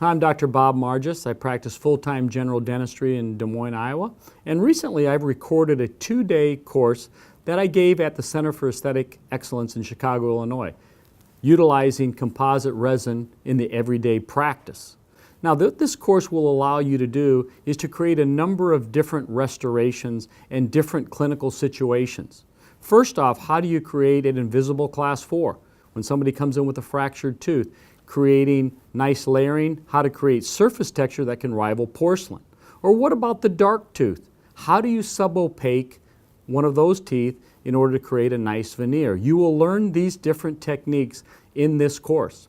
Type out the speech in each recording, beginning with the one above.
Hi, I'm Dr. Bob Margeas. I practice full-time general dentistry in Des Moines, Iowa. And recently I've recorded a 2-day course that I gave at the Center for Aesthetic Excellence in Chicago, Illinois, utilizing composite resin in the everyday practice. Now, what this course will allow you to do is to create a number of different restorations and different clinical situations. First off, how do you create an invisible class 4? When somebody comes in with a fractured tooth, creating nice layering, how to create surface texture that can rival porcelain. Or what about the dark tooth? How do you subopaque one of those teeth in order to create a nice veneer? You will learn these different techniques in this course.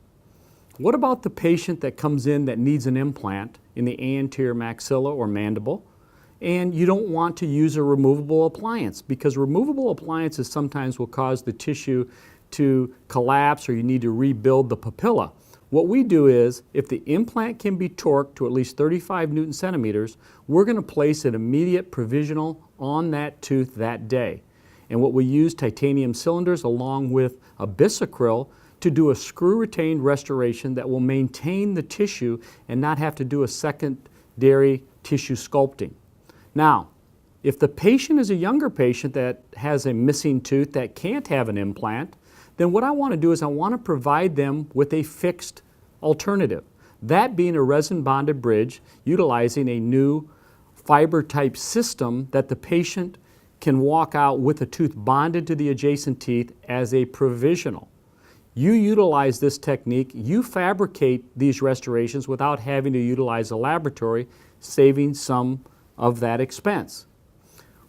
What about the patient that comes in that needs an implant in the anterior maxilla or mandible, and you don't want to use a removable appliance, because removable appliances sometimes will cause the tissue to collapse or you need to rebuild the papilla? What we do is, if the implant can be torqued to at least 35 Newton centimeters, we're going to place an immediate provisional on that tooth that day. And what we use titanium cylinders along with a bisacryl to do a screw-retained restoration that will maintain the tissue and not have to do a secondary tissue sculpting. Now, if the patient is a younger patient that has a missing tooth that can't have an implant, then what I want to do is I want to provide them with a fixed alternative. That being a resin-bonded bridge utilizing a new fiber-type system that the patient can walk out with a tooth bonded to the adjacent teeth as a provisional. You utilize this technique, you fabricate these restorations without having to utilize a laboratory, saving some of that expense.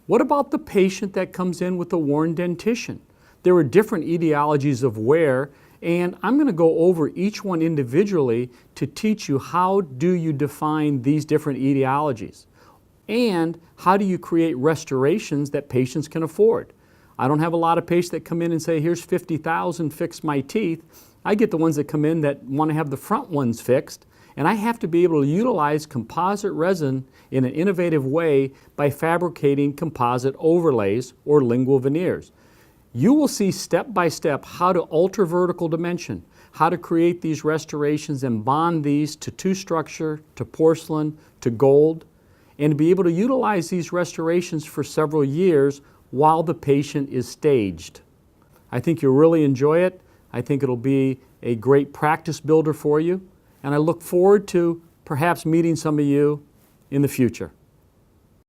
What about the patient that comes in with a worn dentition? There are different etiologies of wear, and I'm going to go over each one individually to teach you how do you define these different etiologies, and how do you create restorations that patients can afford. I don't have a lot of patients that come in and say, here's $50,000, fix my teeth. I get the ones that come in that want to have the front ones fixed, and I have to be able to utilize composite resin in an innovative way by fabricating composite overlays or lingual veneers. You will see step by step how to alter vertical dimension, how to create these restorations and bond these to tooth structure, to porcelain, to gold, and to be able to utilize these restorations for several years while the patient is staged. I think you'll really enjoy it. I think it'll be a great practice builder for you, and I look forward to perhaps meeting some of you in the future.